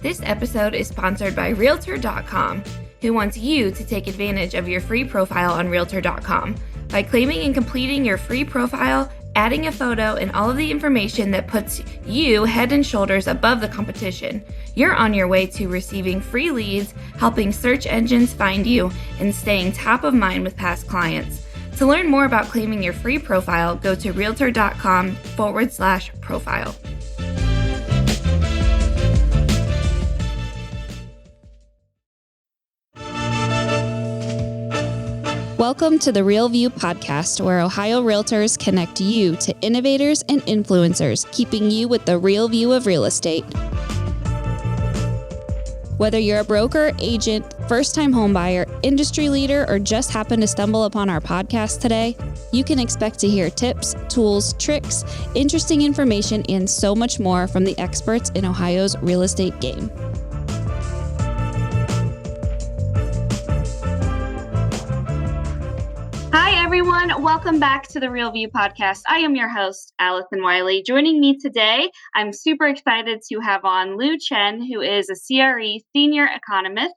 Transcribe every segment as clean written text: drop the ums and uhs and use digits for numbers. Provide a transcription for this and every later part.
This episode is sponsored by Realtor.com, who wants you to take advantage of your free profile on Realtor.com. By claiming and completing your free profile, adding a photo, and all of the information that puts you head and shoulders above the competition, you're on your way to receiving free leads, helping search engines find you, and staying top of mind with past clients. To learn more about claiming your free profile, go to Realtor.com/profile. Welcome to the Real View podcast, where Ohio Realtors connect you to innovators and influencers, keeping you with the real view of real estate. Whether you're a broker, agent, first-time homebuyer, industry leader, or just happen to stumble upon our podcast today, you can expect to hear tips, tools, tricks, interesting information, and so much more from the experts in Ohio's real estate game. Hi, everyone. Welcome back to the Real View podcast. I am your host, Allison Wiley. Joining me today, I'm super excited to have on Chen, who is a CRE senior economist,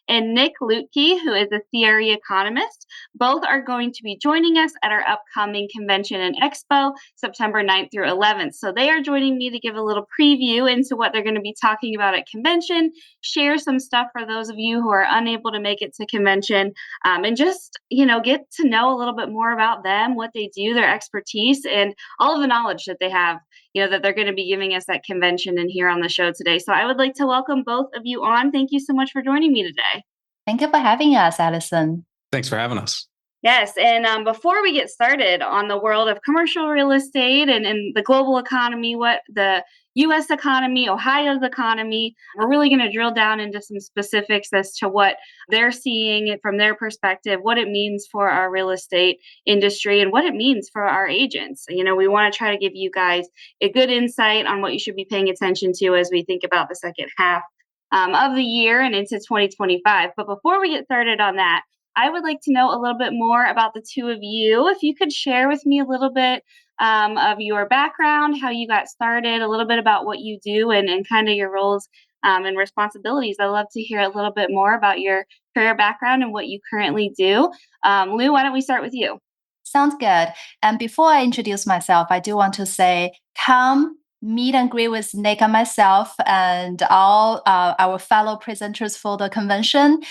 and Luettke, who is a CRE economist. Both are going to be joining us at our upcoming convention and expo, September 9th through 11th. So they are joining me to give a little preview into what they're going to be talking about at convention, share some stuff for those of you who are unable to make it to convention, and just, get to know a little bit more about them, what they do, their expertise, and all of the knowledge that they have, that they're going to be giving us at convention and here on the show today. So I would like to welcome both of you on. Thank you so much for joining me today. Thank you for having us, Allison. Thanks for having us. Yes, and before we get started on the world of commercial real estate and the global economy, what the U.S. economy, Ohio's economy, we're really going to drill down into some specifics as to what they're seeing from their perspective, what it means for our real estate industry, and what it means for our agents. We want to try to give you guys a good insight on what you should be paying attention to as we think about the second half of the year and into 2025. But before we get started on that, I would like to know a little bit more about the two of you. If you could share with me a little bit of your background, how you got started, a little bit about what you do and kind of your roles and responsibilities. I'd love to hear a little bit more about your career background and what you currently do. Lou, why don't we start with you? Sounds good. And before I introduce myself, I do want to say, come meet and greet with Nick and myself and all our fellow presenters for the convention.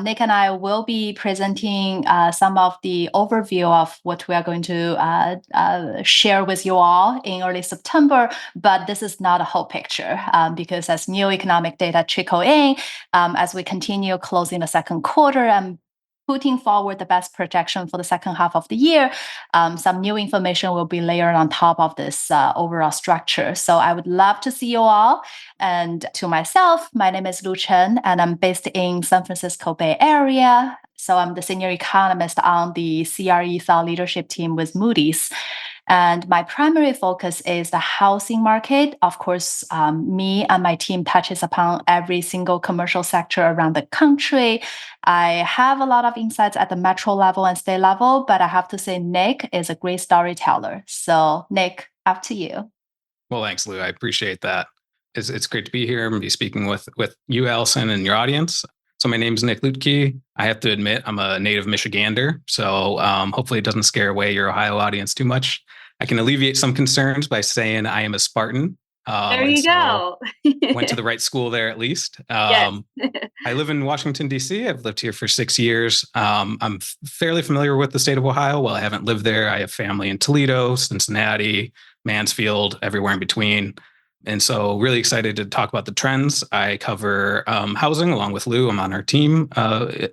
Nick and I will be presenting some of the overview of what we are going to share with you all in early September, but this is not a whole picture because as new economic data trickle in, as we continue closing the second quarter and putting forward the best projection for the second half of the year, some new information will be layered on top of this overall structure. So I would love to see you all. And to myself, my name is Chen, and I'm based in San Francisco Bay Area. So I'm the senior economist on the CRE thought leadership team with Moody's. And my primary focus is the housing market. Of course, me and my team touches upon every single commercial sector around the country. I have a lot of insights at the metro level and state level, but I have to say Nick is a great storyteller. So Nick, up to you. Well, thanks, Lou. I appreciate that. It's great to be here and be speaking with you, Allison, and your audience. So my name's Luettke. I have to admit, I'm a native Michigander, so hopefully it doesn't scare away your Ohio audience too much. I can alleviate some concerns by saying I am a Spartan. There you go. Went to the right school there, at least. Yes. I live in Washington, D.C. I've lived here for 6 years. I'm fairly familiar with the state of Ohio. While I haven't lived there, I have family in Toledo, Cincinnati, Mansfield, everywhere in between. And so really excited to talk about the trends. I cover housing along with Lou. I'm on our team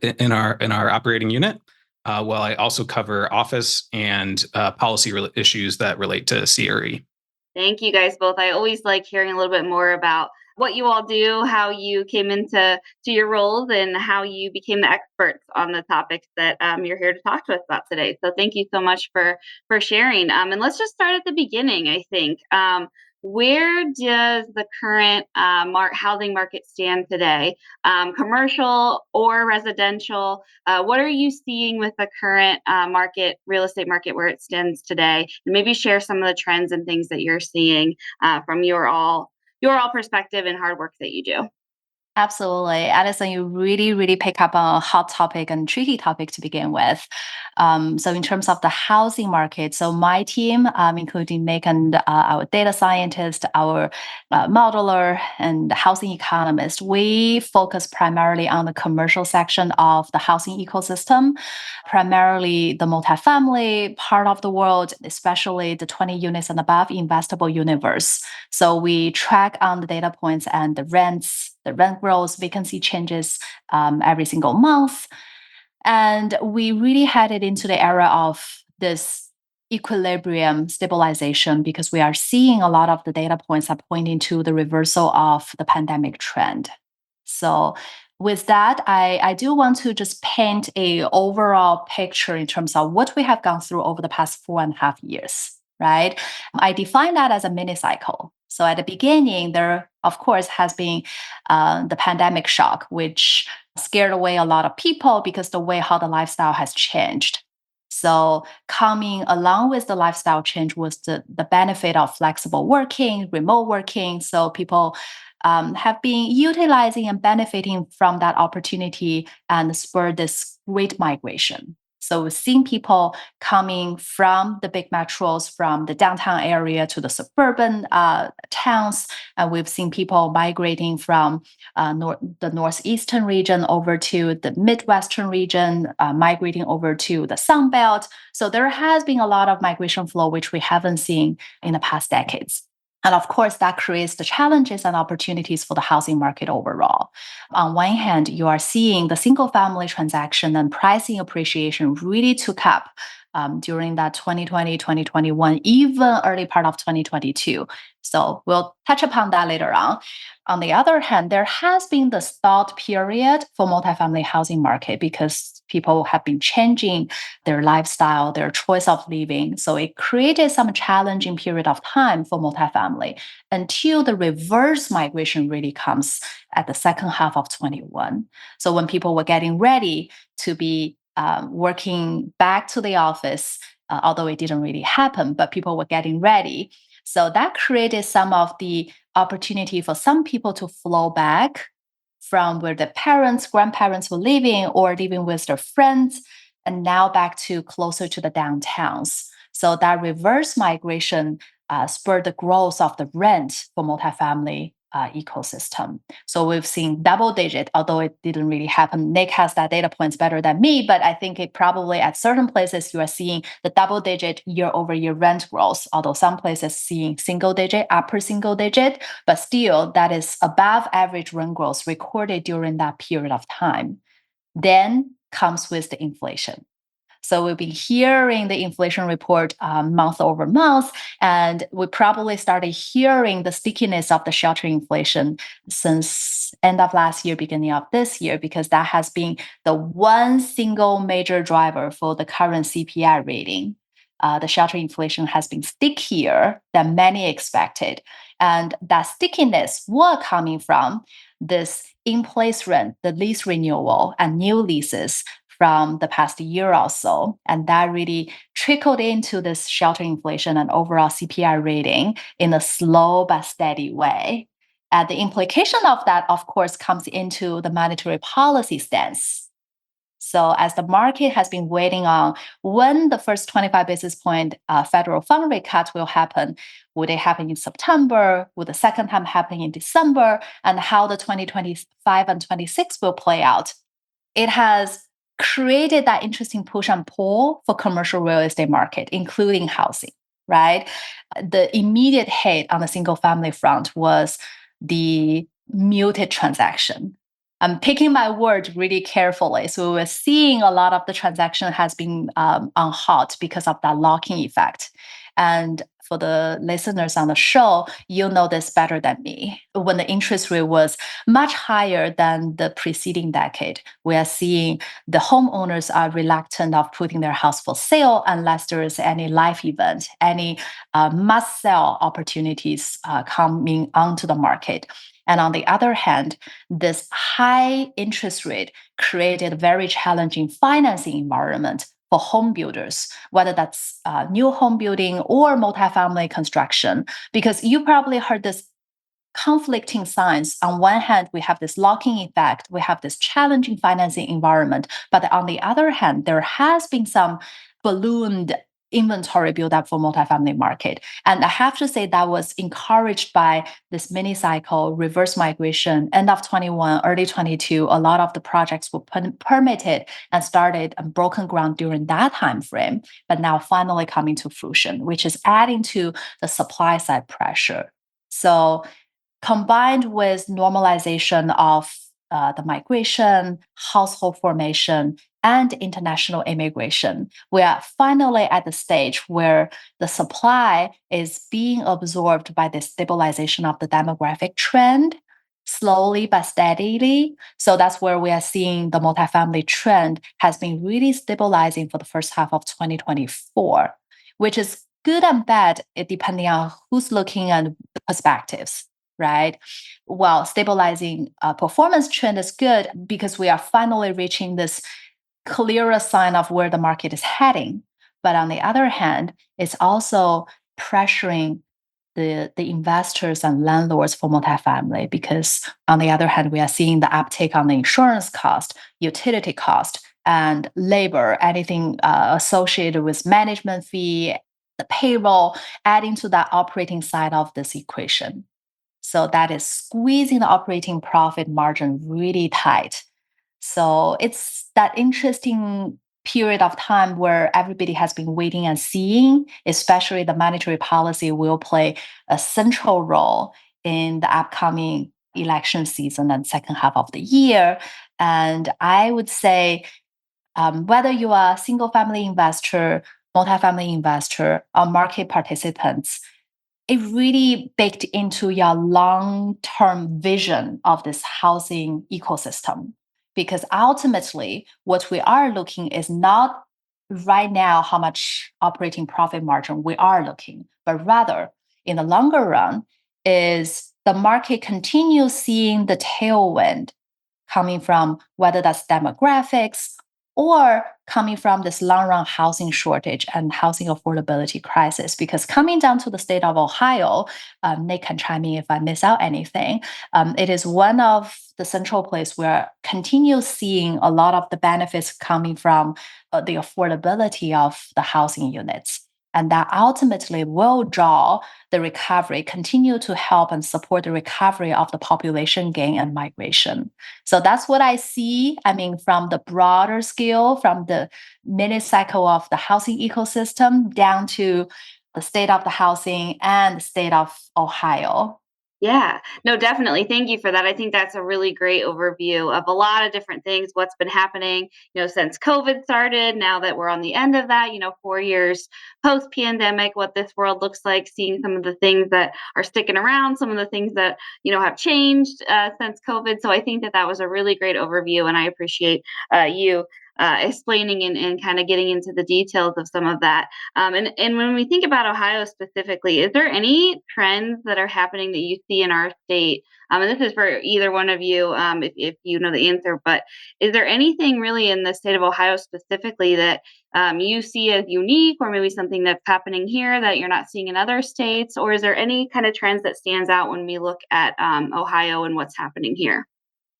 in our operating unit. While I also cover office and policy issues that relate to CRE. Thank you guys both. I always like hearing a little bit more about what you all do, how you came into your roles, and how you became the experts on the topics that you're here to talk to us about today. So thank you so much for sharing. And let's just start at the beginning, I think. Where does the current housing market stand today? Commercial or residential? What are you seeing with the current real estate market where it stands today? And maybe share some of the trends and things that you're seeing from your all perspective and hard work that you do. Absolutely. Addison, you really, really pick up on a hot topic and tricky topic to begin with. So in terms of the housing market, so my team, including Nick and our data scientist, our modeler, and housing economist, we focus primarily on the commercial section of the housing ecosystem, primarily the multifamily part of the world, especially the 20 units and above investable universe. So we track on the data points and the rent growth, vacancy changes every single month. And we really headed into the era of this equilibrium stabilization because we are seeing a lot of the data points are pointing to the reversal of the pandemic trend. So with that, I do want to just paint a overall picture in terms of what we have gone through over the past 4.5 years, right? I define that as a mini cycle. So at the beginning, there, of course, has been the pandemic shock, which scared away a lot of people because the way how the lifestyle has changed. So coming along with the lifestyle change was the benefit of flexible working, remote working. So people have been utilizing and benefiting from that opportunity and spurred this great migration. So we've seen people coming from the big metros, from the downtown area to the suburban towns. And we've seen people migrating from the northeastern region over to the midwestern region, migrating over to the Sun Belt. So there has been a lot of migration flow, which we haven't seen in the past decades. And of course, that creates the challenges and opportunities for the housing market overall. On one hand, you are seeing the single family transaction and pricing appreciation really took up during that 2020, 2021, even early part of 2022. So we'll touch upon that later on. On the other hand, there has been the stalled period for multifamily housing market because people have been changing their lifestyle, their choice of living. So it created some challenging period of time for multifamily until the reverse migration really comes at the second half of 21. So when people were getting ready to be working back to the office, although it didn't really happen, but people were getting ready. So that created some of the opportunity for some people to flow back from where the parents, grandparents were living or living with their friends, and now back to closer to the downtowns. So that reverse migration spurred the growth of the rent for multifamily ecosystem. So we've seen double digit, although it didn't really happen. Nick has that data points better than me, but I think it probably at certain places you are seeing the double digit year over year rent growth, although some places seeing single digit, upper single digit, but still that is above average rent growth recorded during that period of time. Then comes with the inflation. So we've been hearing the inflation report month over month, and we probably started hearing the stickiness of the shelter inflation since end of last year, beginning of this year, because that has been the one single major driver for the current CPI rating. The shelter inflation has been stickier than many expected. And that stickiness was coming from this in-place rent, the lease renewal, and new leases from the past year or so. And that really trickled into this shelter inflation and overall CPI rating in a slow but steady way. And the implication of that, of course, comes into the monetary policy stance. So as the market has been waiting on when the first 25 basis point federal fund rate cut will happen, would it happen in September? Would the second time happen in December? And how the 2025 and 26 will play out? It has created that interesting push and pull for commercial real estate market, including housing, right? The immediate hit on the single family front was the muted transaction. I'm picking my words really carefully. So we're seeing a lot of the transaction has been on halt because of that locking effect. And for the listeners on the show, you'll know this better than me. When the interest rate was much higher than the preceding decade, we are seeing the homeowners are reluctant of putting their house for sale unless there is any life event, any must sell opportunities coming onto the market. And on the other hand, this high interest rate created a very challenging financing environment for home builders, whether that's new home building or multifamily construction, because you probably heard this conflicting signs. On one hand, we have this locking effect, we have this challenging financing environment, but on the other hand, there has been some ballooned inventory buildup for multifamily market. And I have to say that was encouraged by this mini cycle, reverse migration, end of 21, early 22. A lot of the projects were permitted and started and broken ground during that time frame, but now finally coming to fruition, which is adding to the supply side pressure. So combined with normalization of the migration, household formation, and international immigration, we are finally at the stage where the supply is being absorbed by the stabilization of the demographic trend, slowly but steadily. So that's where we are seeing the multifamily trend has been really stabilizing for the first half of 2024, which is good and bad, depending on who's looking at the perspectives, right? While stabilizing performance trend is good because we are finally reaching this clearer sign of where the market is heading. But on the other hand, it's also pressuring the investors and landlords for multifamily because on the other hand, we are seeing the uptake on the insurance cost, utility cost, and labor, anything associated with management fee, the payroll, adding to that operating side of this equation. So that is squeezing the operating profit margin really tight. So it's that interesting period of time where everybody has been waiting and seeing, especially the monetary policy will play a central role in the upcoming election season and second half of the year. And I would say, whether you are a single family investor, multifamily investor, or market participants, it really baked into your long-term vision of this housing ecosystem. Because ultimately, what we are looking is not right now how much operating profit margin we are looking, but rather in the longer run is the market continues seeing the tailwind coming from whether that's demographics or coming from this long-run housing shortage and housing affordability crisis. Because coming down to the state of Ohio, Nick can chime in if I miss out anything, it is one of the central place where continue seeing a lot of the benefits coming from the affordability of the housing units. And that ultimately will draw the recovery, continue to help and support the recovery of the population gain and migration. So that's what I see. I mean, from the broader scale, from the mini cycle of the housing ecosystem down to the state of the housing and the state of Ohio. Yeah, no, definitely. Thank you for that. I think that's a really great overview of a lot of different things, what's been happening, since COVID started, now that we're on the end of that, 4 years post-pandemic, what this world looks like, seeing some of the things that are sticking around, some of the things that, have changed since COVID. So I think that that was a really great overview, and I appreciate you explaining and kind of getting into the details of some of that. And when we think about Ohio specifically, is there any trends that are happening that you see in our state? And this is for either one of you, if you know the answer, but is there anything really in the state of Ohio specifically that you see as unique, or maybe something that's happening here that you're not seeing in other states? Or is there any kind of trends that stands out when we look at Ohio and what's happening here?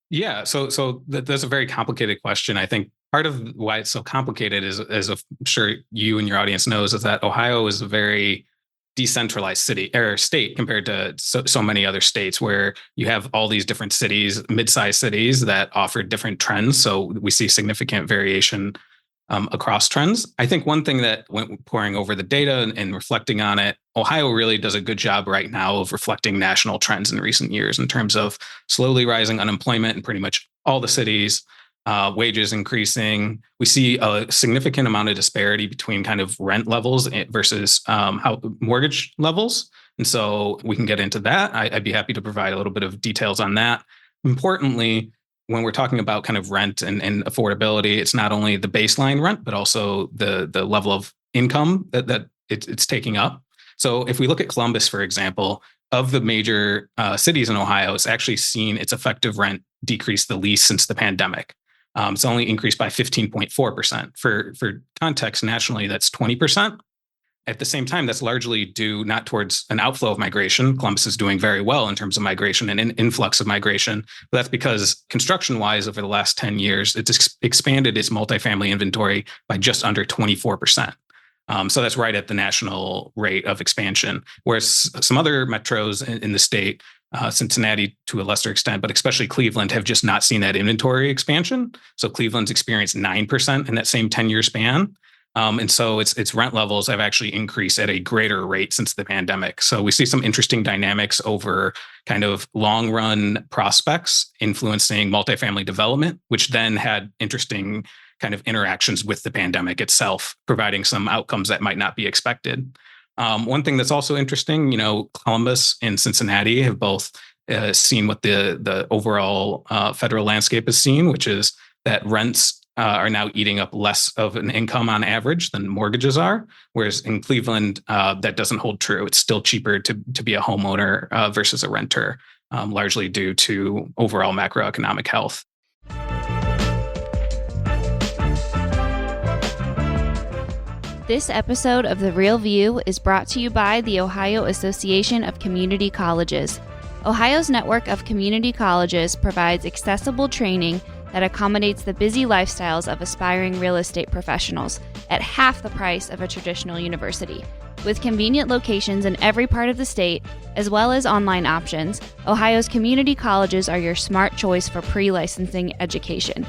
Yeah, so that's a very complicated question. I think part of why it's so complicated is, as I'm sure you and your audience knows, is that Ohio is a very decentralized city or state compared to so many other states where you have all these different cities, mid-sized cities that offer different trends. So we see significant variation across trends. I think one thing that when pouring over the data and reflecting on it, Ohio really does a good job right now of reflecting national trends in recent years in terms of slowly rising unemployment in pretty much all the cities, wages increasing. We see a significant amount of disparity between kind of rent levels versus how mortgage levels. And so we can get into that. I'd be happy to provide a little bit of details on that. Importantly, when we're talking about kind of rent and affordability, it's not only the baseline rent, but also the level of income that it's taking up. So if we look at Columbus, for example, of the major cities in Ohio, it's actually seen its effective rent decrease the least since the pandemic. It's only increased by 15.4%. For context, nationally, that's 20%. At the same time, that's largely due not towards an outflow of migration. Columbus is doing very well in terms of migration and an influx of migration. But that's because construction-wise, over the last 10 years, it's expanded its multifamily inventory by just under 24%. So that's right at the national rate of expansion. Whereas some other metros in the state, Cincinnati to a lesser extent, but especially Cleveland, have just not seen that inventory expansion. So Cleveland's experienced 9% in that same 10-year span. And so its rent levels have actually increased at a greater rate since the pandemic. So we see some interesting dynamics over kind of long run prospects influencing multifamily development, which then had interesting kind of interactions with the pandemic itself, providing some outcomes that might not be expected. One thing that's also interesting, Columbus and Cincinnati have both seen what the overall federal landscape has seen, which is that rents are now eating up less of an income on average than mortgages are. Whereas in Cleveland, that doesn't hold true. It's still cheaper to be a homeowner versus a renter, largely due to overall macroeconomic health. This episode of The Real View is brought to you by the Ohio Association of Community Colleges. Ohio's network of community colleges provides accessible training that accommodates the busy lifestyles of aspiring real estate professionals at half the price of a traditional university. With convenient locations in every part of the state, as well as online options, Ohio's community colleges are your smart choice for pre-licensing education.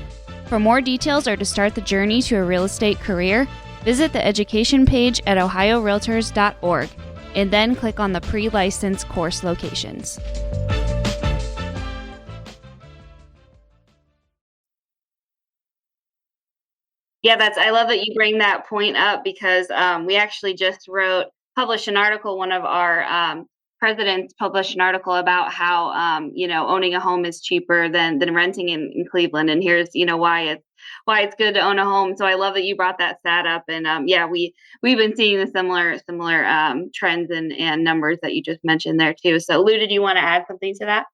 For more details or to start the journey to a real estate career, visit the education page at ohiorealtors.org and then click on the pre-license course locations. Yeah, I love that you bring that point up because we actually just published an article. One of our presidents published an article about how owning a home is cheaper than renting in Cleveland, and here's why it's good to own a home. So I love that you brought that stat up, and we've been seeing the similar trends and numbers that you just mentioned there too. So Lou, did you want to add something to that?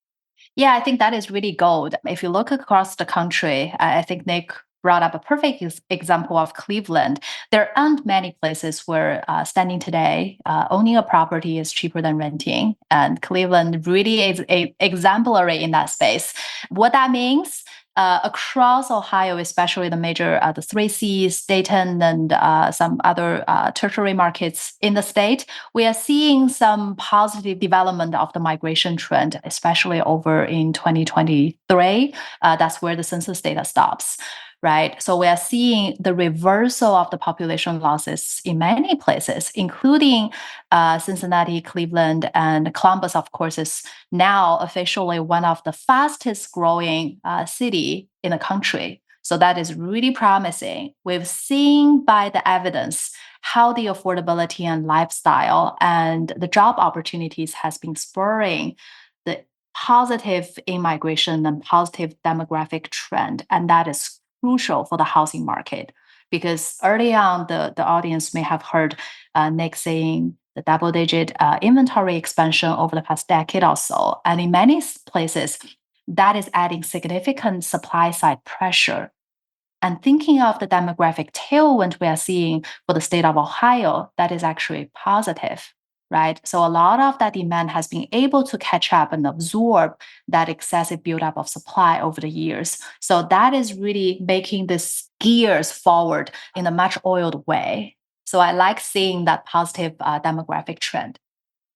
Yeah, I think that is really gold. If you look across the country, I think Nick brought up a perfect example of Cleveland. There aren't many places where standing today, owning a property is cheaper than renting. And Cleveland really is exemplary in that space. What that means, across Ohio, especially the three Cs, Dayton and some other tertiary markets in the state, we are seeing some positive development of the migration trend, especially over in 2023. That's where the census data stops. Right. So we are seeing the reversal of the population losses in many places, including Cincinnati, Cleveland, and Columbus, of course, is now officially one of the fastest growing city in the country. So that is really promising. We've seen by the evidence how the affordability and lifestyle and the job opportunities has been spurring the positive immigration and positive demographic trend. And that is crucial for the housing market, because early on, the audience may have heard Nick saying the double-digit inventory expansion over the past decade or so. And in many places, that is adding significant supply-side pressure. And thinking of the demographic tailwind we are seeing for the state of Ohio, that is actually positive. Right? So a lot of that demand has been able to catch up and absorb that excessive buildup of supply over the years. So that is really making this gears forward in a much oiled way. So I like seeing that positive demographic trend.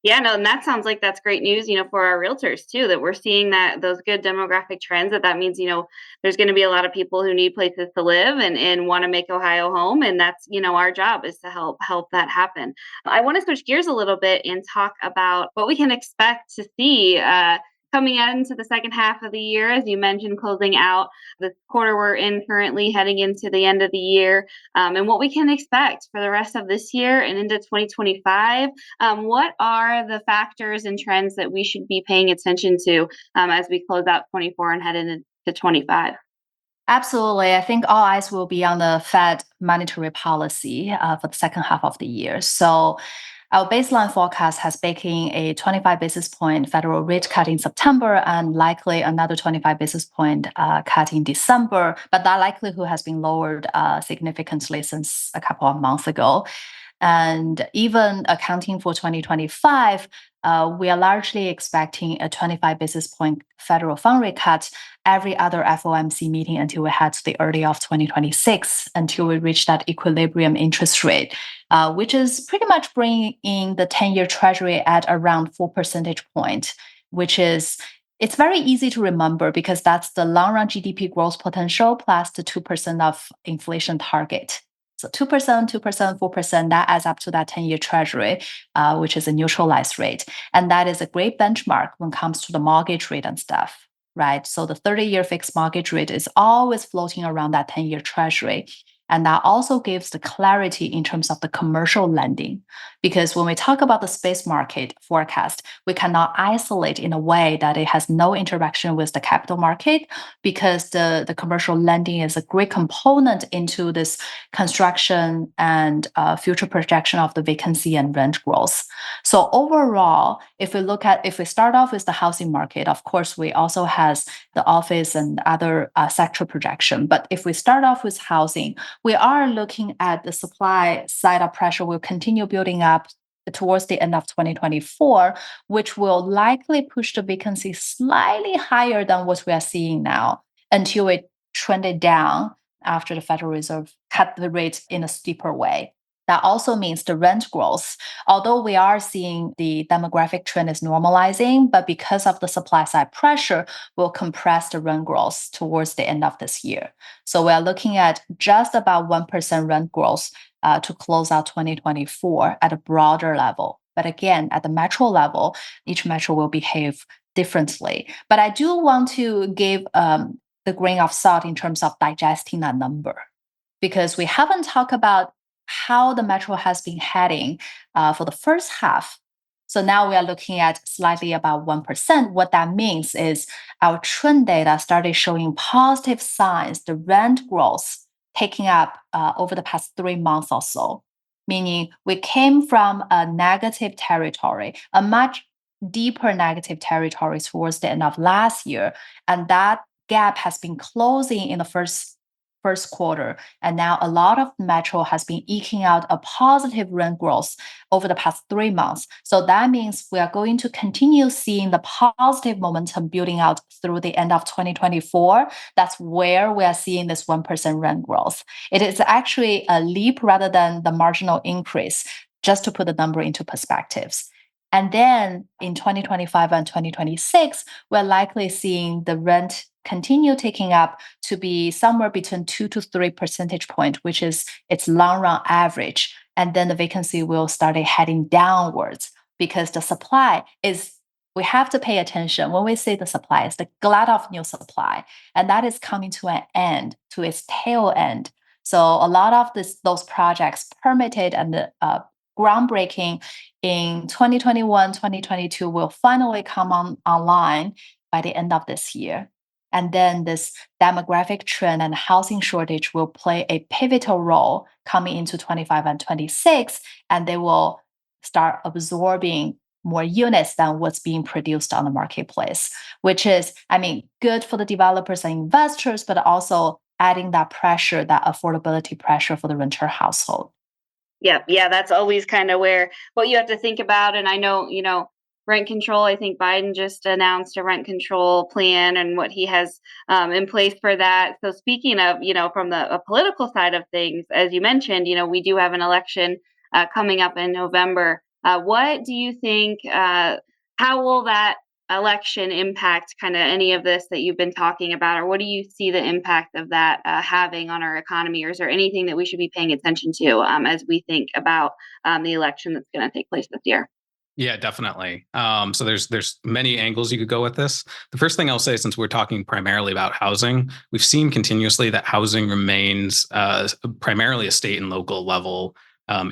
Yeah, no, and that sounds like that's great news, for our realtors too, that we're seeing those good demographic trends, that means, there's going to be a lot of people who need places to live and want to make Ohio home. And that's, our job is to help that happen. I want to switch gears a little bit and talk about what we can expect to see coming out into the second half of the year, as you mentioned, closing out the quarter we're in currently, heading into the end of the year, and what we can expect for the rest of this year and into 2025. What are the factors and trends that we should be paying attention to as we close out 24 and head into 25? Absolutely. I think all eyes will be on the Fed monetary policy for the second half of the year. So our baseline forecast has baking a 25 basis point federal rate cut in September and likely another 25 basis point cut in December, but that likelihood has been lowered significantly since a couple of months ago. And even accounting for 2025, we are largely expecting a 25 basis point federal fund rate cut every other FOMC meeting until we head to the early of 2026, until we reach that equilibrium interest rate, which is pretty much bringing in the 10-year Treasury at around 4 percentage point, which is it's very easy to remember because that's the long-run GDP growth potential plus the 2% of inflation target. So 2%, 2%, 4%, that adds up to that 10-year Treasury, which is a neutralized rate. And that is a great benchmark when it comes to the mortgage rate and stuff, right? So the 30-year fixed mortgage rate is always floating around that 10-year Treasury. And that also gives the clarity in terms of the commercial lending. Because when we talk about the space market forecast, we cannot isolate in a way that it has no interaction with the capital market, because the commercial lending is a great component into this construction and future projection of the vacancy and rent growth. So overall, if we start off with the housing market, of course, we also has the office and other sector projection. But if we start off with housing, we are looking at the supply side of pressure will continue building up towards the end of 2024, which will likely push the vacancy slightly higher than what we are seeing now until it trended down after the Federal Reserve cut the rate in a steeper way. That also means the rent growth, although we are seeing the demographic trend is normalizing, but because of the supply side pressure, will compress the rent growth towards the end of this year. So we are looking at just about 1% rent growth to close out 2024 at a broader level. But again, at the metro level, each metro will behave differently. But I do want to give the grain of salt in terms of digesting that number, because we haven't talked about how the metro has been heading for the first half. So now we are looking at slightly about 1%. What that means is our trend data started showing positive signs, the rent growth picking up over the past 3 months or so, meaning we came from a negative territory, a much deeper negative territory towards the end of last year. And that gap has been closing in the first quarter, and now a lot of metro has been eking out a positive rent growth over the past 3 months. So that means we are going to continue seeing the positive momentum building out through the end of 2024. That's where we are seeing this 1% rent growth. It is actually a leap rather than the marginal increase, just to put the number into perspectives. And then in 2025 and 2026, we're likely seeing the rent continue taking up to be somewhere between 2 to 3 percentage points, which is its long run average. And then the vacancy will start heading downwards, because the supply is, we have to pay attention. When we say the supply, it's the glut of new supply, and that is coming to an end, to its tail end. So a lot of those projects permitted and groundbreaking in 2021, 2022 will finally come online by the end of this year. And then this demographic trend and housing shortage will play a pivotal role coming into 25 and 26, and they will start absorbing more units than what's being produced on the marketplace, which is, good for the developers and investors, but also adding that pressure, that affordability pressure for the renter household. Yeah, that's always kind of what you have to think about. And I know, rent control, I think Biden just announced a rent control plan and what he has in place for that. So speaking of, from the political side of things, as you mentioned, we do have an election coming up in November. What do you think, how will that election impact kind of any of this that you've been talking about, or what do you see the impact of that having on our economy? Or is there anything that we should be paying attention to as we think about the election that's going to take place this year? Yeah, definitely. So there's many angles you could go with this. The first thing I'll say, since we're talking primarily about housing, we've seen continuously that housing remains primarily a state and local level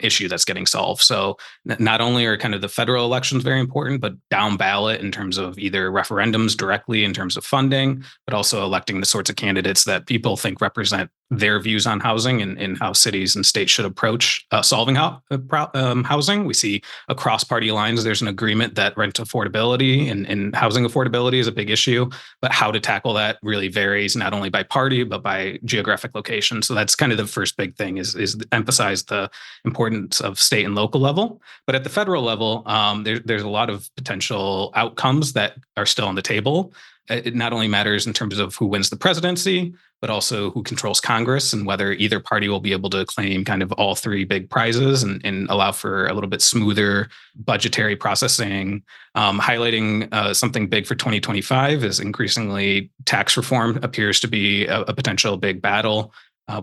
issue that's getting solved. So not only are kind of the federal elections very important, but down ballot in terms of either referendums directly in terms of funding, but also electing the sorts of candidates that people think represent their views on housing and how cities and states should approach solving housing. We see across party lines, there's an agreement that rent affordability and housing affordability is a big issue, but how to tackle that really varies not only by party, but by geographic location. So that's kind of the first big thing is emphasize the importance of state and local level. But at the federal level, there's a lot of potential outcomes that are still on the table. It not only matters in terms of who wins the presidency, but also who controls Congress and whether either party will be able to claim kind of all three big prizes and allow for a little bit smoother budgetary processing. Highlighting something big for 2025 is increasingly tax reform appears to be a potential big battle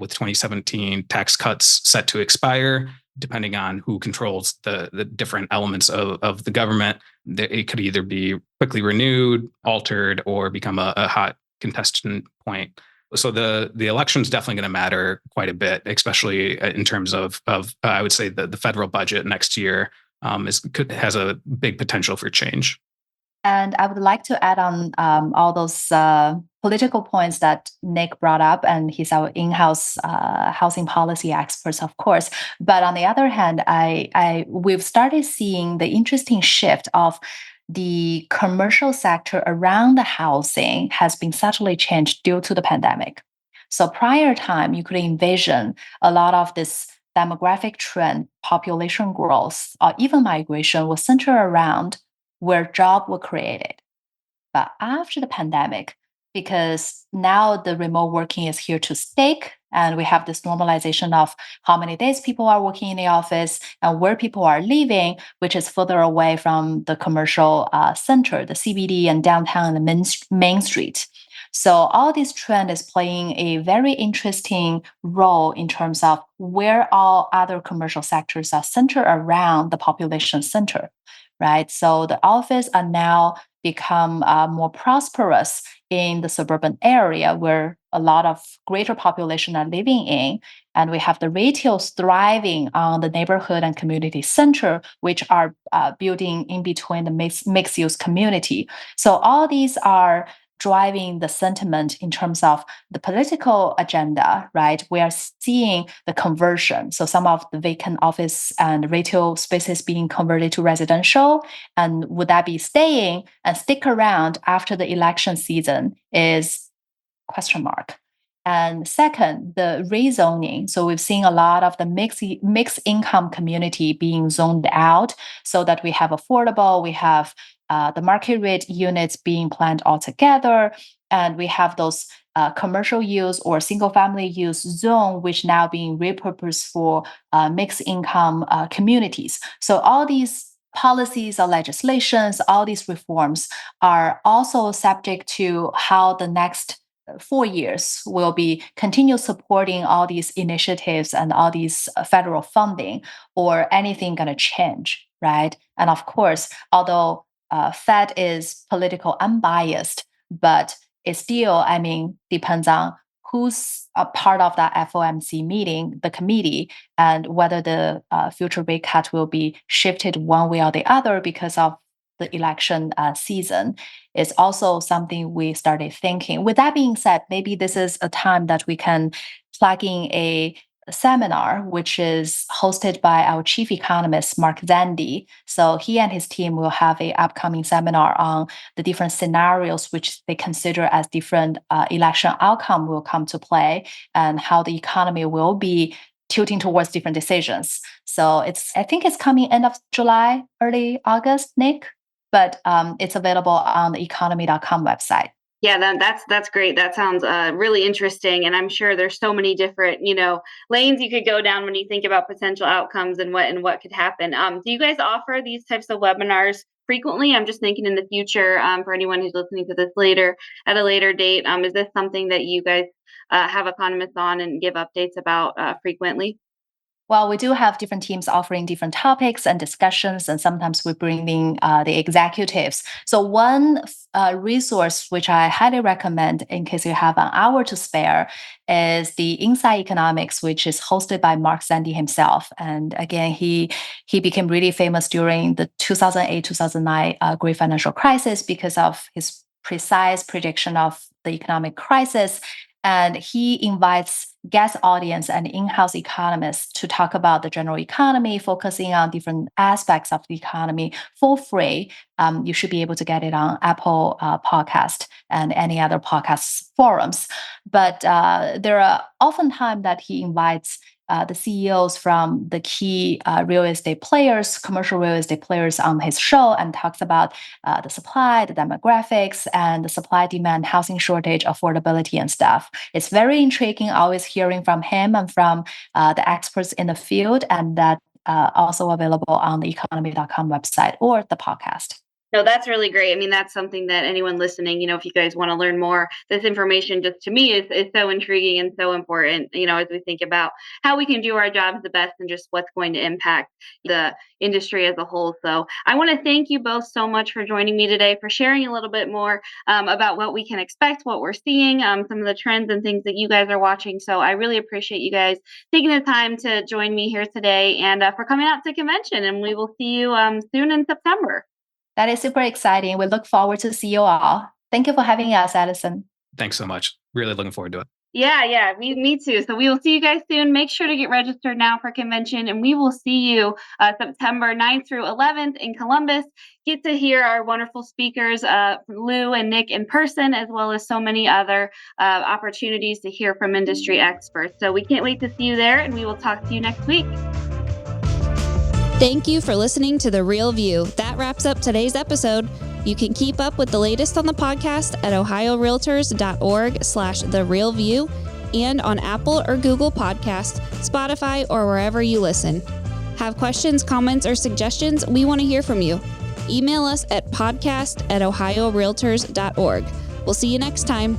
with 2017 tax cuts set to expire. Depending on who controls the different elements of the government, it could either be quickly renewed, altered, or become a hot contestant point. So the election is definitely going to matter quite a bit, especially in terms of I would say the federal budget next year has a big potential for change. And I would like to add on all those political points that Nick brought up, and he's our in-house housing policy experts, of course. But on the other hand, we've started seeing the interesting shift of the commercial sector around the housing has been subtly changed due to the pandemic. So prior time, you could envision a lot of this demographic trend, population growth, or even migration was centered around where jobs were created. But after the pandemic, because now the remote working is here to stay, and we have this normalization of how many days people are working in the office and where people are living, which is further away from the commercial center, the CBD and downtown and the main street. So all this trend is playing a very interesting role in terms of where all other commercial sectors are centered around the population center, right? So the office are now become more prosperous in the suburban area where a lot of greater population are living in. And we have the retails thriving on the neighborhood and community center, which are building in between the mixed use community. So all these are driving the sentiment in terms of the political agenda, right? We are seeing the conversion. So some of the vacant office and retail spaces being converted to residential. And would that be staying and stick around after the election season is question mark. And second, the rezoning. So we've seen a lot of the mixed income community being zoned out so that we have affordable, we have the market rate units being planned all together, and we have those commercial use or single family use zone, which now being repurposed for mixed income communities. So all these policies or legislations, all these reforms are also subject to how the next 4 years will be continue supporting all these initiatives and all these federal funding, or anything going to change, right? And of course, although Fed is political unbiased, but it still, depends on who's a part of that FOMC meeting, the committee, and whether the future rate cut will be shifted one way or the other because of the election season is also something we started thinking. With that being said, maybe this is a time that we can plug in a seminar, which is hosted by our chief economist, Mark Zandi. So he and his team will have an upcoming seminar on the different scenarios which they consider as different election outcome will come to play and how the economy will be tilting towards different decisions. So I think it's coming end of July, early August, Nick, but it's available on the economy.com website. Yeah, that's great. That sounds really interesting, and I'm sure there's so many different lanes you could go down when you think about potential outcomes and what could happen. Do you guys offer these types of webinars frequently? I'm just thinking in the future for anyone who's listening to this later at a later date. Is this something that you guys have economists on and give updates about frequently? Well, we do have different teams offering different topics and discussions, and sometimes we bring in the executives. So one resource which I highly recommend in case you have an hour to spare is the Inside Economics, which is hosted by Mark Zandi himself. And again, he became really famous during the 2008-2009 great financial crisis because of his precise prediction of the economic crisis. And he invites guest audience and in-house economists to talk about the general economy, focusing on different aspects of the economy for free. You should be able to get it on Apple Podcast and any other podcast forums. But there are oftentimes that he invites the CEOs from the key real estate players, commercial real estate players on his show, and talks about the supply, the demographics, and the supply, demand, housing shortage, affordability, and stuff. It's very intriguing, always hearing from him and from the experts in the field, and that also available on the economy.com website or the podcast. No, that's really great. I mean, that's something that anyone listening, if you guys want to learn more, this information just to me is so intriguing and so important, as we think about how we can do our jobs the best and just what's going to impact the industry as a whole. So I want to thank you both so much for joining me today, for sharing a little bit more about what we can expect, what we're seeing, some of the trends and things that you guys are watching. So I really appreciate you guys taking the time to join me here today and for coming out to convention. And we will see you soon in September. That is super exciting. We look forward to see you all. Thank you for having us, Addison. Thanks so much. Really looking forward to it. Yeah, me too. So we will see you guys soon. Make sure to get registered now for convention, and we will see you September 9th through 11th in Columbus. Get to hear our wonderful speakers, Lou and Nick, in person, as well as so many other opportunities to hear from industry experts. So we can't wait to see you there, and we will talk to you next week. Thank you for listening to The Real View. That wraps up today's episode. You can keep up with the latest on the podcast at ohiorealtors.org/therealview and on Apple or Google Podcasts, Spotify, or wherever you listen. Have questions, comments, or suggestions? We want to hear from you. Email us at podcast@ohiorealtors.org. We'll see you next time.